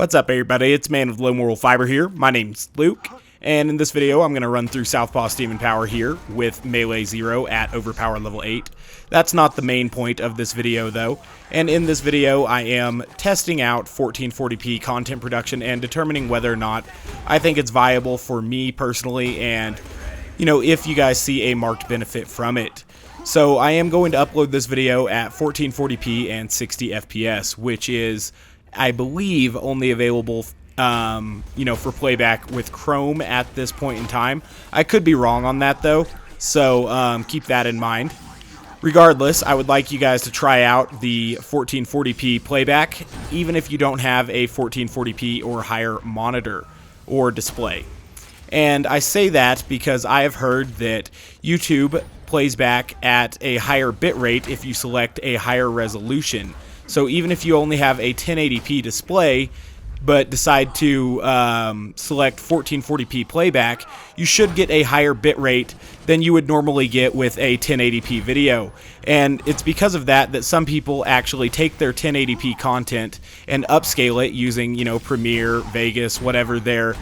What's up, everybody? It's Man with Low Moral Fiber here. My name's Luke, and in this video I'm going to run through Southpaw Steam and Power here with Melee 0 at Overpower level 8. That's not the main point of this video though, and in this video I am testing out 1440p content production and determining whether or not I think it's viable for me personally and, if you guys see a marked benefit from it. So I am going to upload this video at 1440p and 60 FPS, which is, I believe, only available, for playback with Chrome at this point in time. I could be wrong on that, though, so keep that in mind. Regardless, I would like you guys to try out the 1440p playback, even if you don't have a 1440p or higher monitor or display. And I say that because I have heard that YouTube plays back at a higher bitrate if you select a higher resolution. So even if you only have a 1080p display, but decide to select 1440p playback, you should get a higher bitrate than you would normally get with a 1080p video. And it's because of that that some people actually take their 1080p content and upscale it using, Premiere, Vegas, whatever their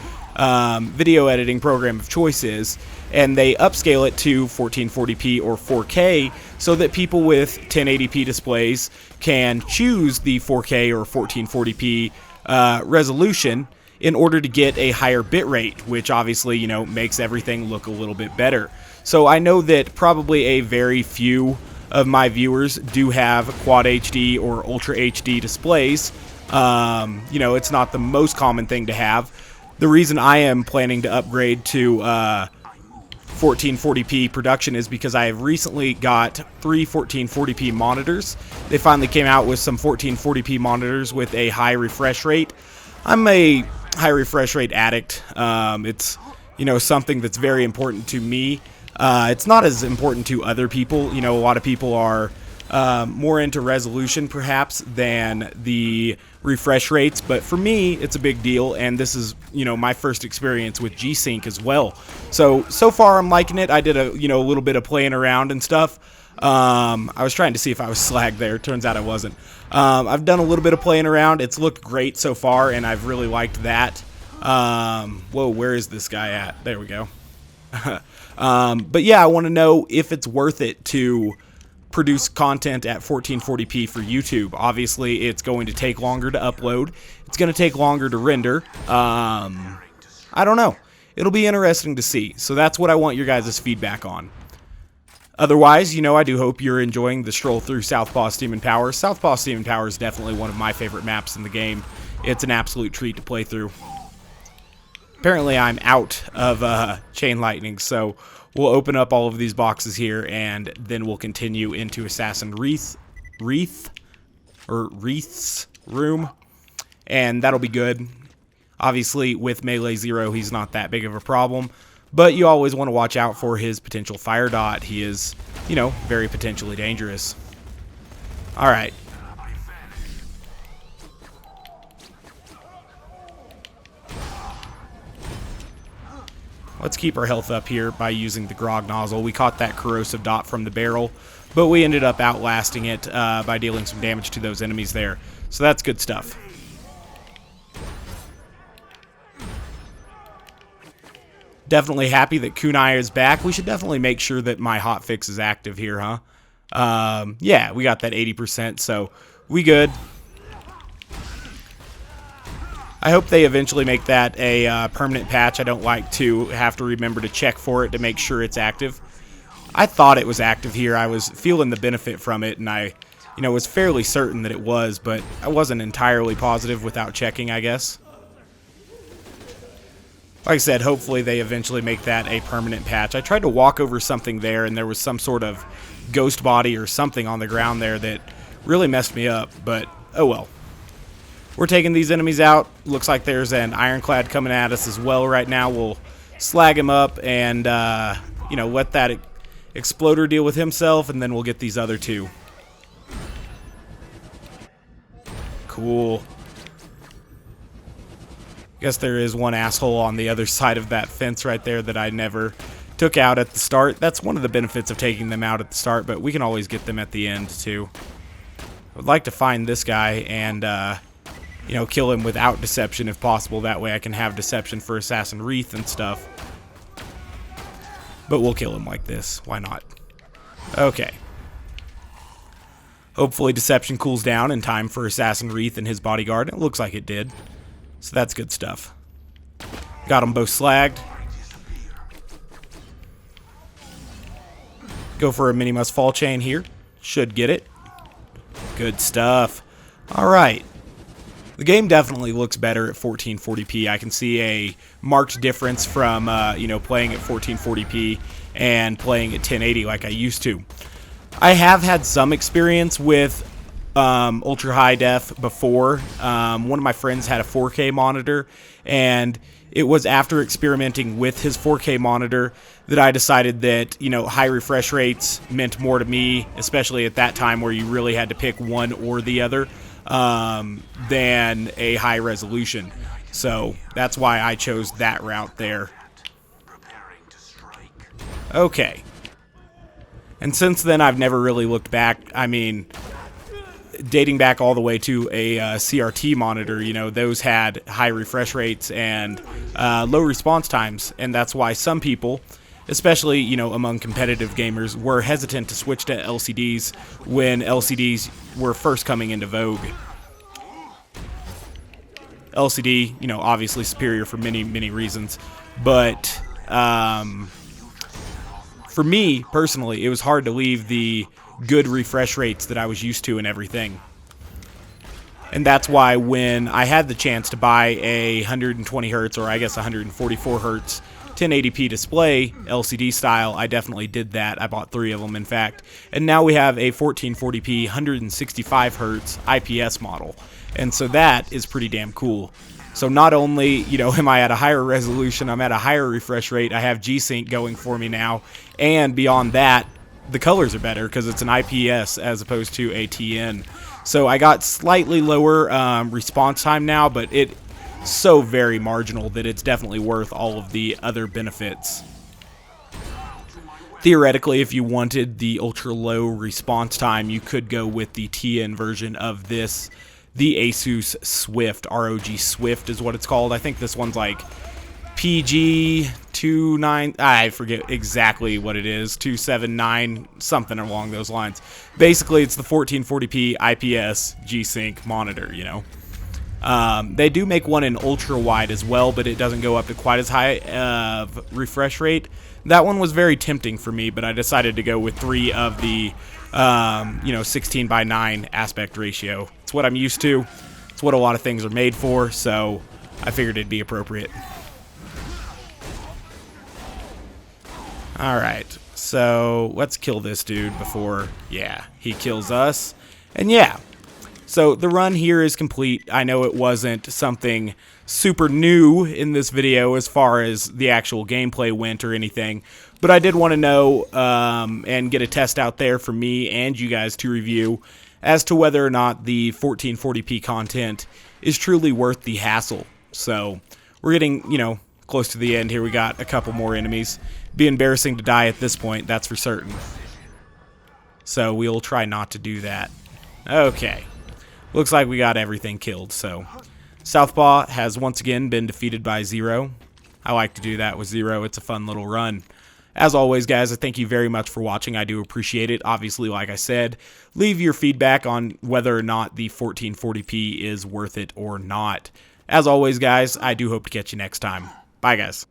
video editing program of choice is, and they upscale it to 1440p or 4K so that people with 1080p displays can choose the 4K or 1440p resolution in order to get a higher bitrate, which obviously, makes everything look a little bit better. So I know that probably a very few of my viewers do have Quad HD or Ultra HD displays. It's not the most common thing to have. The reason I am planning to upgrade to 1440p production is because I have recently got 3 1440p monitors. They finally came out with some 1440p monitors with a high refresh rate. I'm a high refresh rate addict. It's something that's very important to me. It's not as important to other people. A lot of people are more into resolution perhaps than the refresh rates, but for me it's a big deal, and this is my first experience with G-Sync as well. So far I'm liking it. I did a little bit of playing around and stuff. I was trying to see if I was slagged there. Turns out I wasn't. I've done a little bit of playing around. It's looked great so far, and I've really liked that. Whoa, where is this guy at? There we go. But yeah, I want to know if it's worth it to produce content at 1440p for YouTube. Obviously, it's going to take longer to upload. It's going to take longer to render. I don't know. It'll be interesting to see. So that's what I want your guys' feedback on. Otherwise, I do hope you're enjoying the stroll through Southpaw Steam and Power. Southpaw Steam and Power is definitely one of my favorite maps in the game. It's an absolute treat to play through. Apparently, I'm out of Chain Lightning, so we'll open up all of these boxes here, and then we'll continue into Assassin Wreath's room, and that'll be good. Obviously, with Melee 0, he's not that big of a problem, but you always want to watch out for his potential fire dot. He is, very potentially dangerous. Alright. Let's keep our health up here by using the grog nozzle. We caught that corrosive dot from the barrel, but we ended up outlasting it by dealing some damage to those enemies there. So that's good stuff. Definitely happy that Kunai is back. We should definitely make sure that my hotfix is active here, huh? Yeah, we got that 80%, so we good. I hope they eventually make that a permanent patch. I don't like to have to remember to check for it to make sure it's active. I thought it was active here. I was feeling the benefit from it, and I, was fairly certain that it was, but I wasn't entirely positive without checking, I guess. Like I said, hopefully they eventually make that a permanent patch. I tried to walk over something there, and there was some sort of ghost body or something on the ground there that really messed me up, but oh well. We're taking these enemies out. Looks like there's an ironclad coming at us as well right now. We'll slag him up and, let that exploder deal with himself, and then we'll get these other two. Cool. Guess there is one asshole on the other side of that fence right there that I never took out at the start. That's one of the benefits of taking them out at the start, but we can always get them at the end, too. I would like to find this guy and, you know, kill him without deception if possible. That way I can have deception for Assassin Wreath and stuff. But we'll kill him like this. Why not? Okay. Hopefully deception cools down in time for Assassin Wreath and his bodyguard. It looks like it did. So that's good stuff. Got them both slagged. Go for a mini must fall chain here. Should get it. Good stuff. Alright. The game definitely looks better at 1440p. I can see a marked difference from, you know, playing at 1440p and playing at 1080 like I used to. I have had some experience with ultra high def before. One of my friends had a 4K monitor, and it was after experimenting with his 4K monitor that I decided that, you know, high refresh rates meant more to me, especially at that time where you really had to pick one or the other, than a high resolution. So that's why I chose that route there. Okay. And since then, I've never really looked back. I mean, dating back all the way to a CRT monitor, you know, those had high refresh rates and low response times. And that's why some people, especially, you know, among competitive gamers, were hesitant to switch to LCDs when LCDs were first coming into vogue. LCD, you know, obviously superior for many, many reasons. But for me, personally, it was hard to leave the good refresh rates that I was used to and everything. And that's why when I had the chance to buy a 120 hertz, or I guess 144 hertz 1080p display, LCD style, I definitely did that. I bought 3 of them, in fact. And now we have a 1440p 165 hertz IPS model. And so that is pretty damn cool. So not only, you know, am I at a higher resolution, I'm at a higher refresh rate, I have G-Sync going for me now, and beyond that, the colors are better because it's an IPS as opposed to a TN. So I got slightly lower response time now, but it's so very marginal that it's definitely worth all of the other benefits. Theoretically, if you wanted the ultra low response time, you could go with the TN version of this, the Asus Swift, ROG Swift is what it's called. I think this one's like PG29, I forget exactly what it is, 279, something along those lines. Basically, it's the 1440p IPS G-Sync monitor, you know. They do make one in ultra wide as well, but it doesn't go up to quite as high of refresh rate. That one was very tempting for me, but I decided to go with 3 of the, you know, 16:9 aspect ratio. It's what I'm used to. It's what a lot of things are made for, so I figured it'd be appropriate. Alright, so let's kill this dude before, yeah, he kills us. And yeah, so the run here is complete. I know it wasn't something super new in this video as far as the actual gameplay went or anything, but I did want to know and get a test out there for me and you guys to review as to whether or not the 1440p content is truly worth the hassle. So we're getting, you know, close to the end here. We got a couple more enemies. Be embarrassing to die at this point, that's for certain. So we'll try not to do that. Okay. Looks like we got everything killed, so Southpaw has once again been defeated by Zero. I like to do that with Zero. It's a fun little run. As always, guys, I thank you very much for watching. I do appreciate it. Obviously, like I said, leave your feedback on whether or not the 1440p is worth it or not. As always, guys, I do hope to catch you next time. Bye, guys.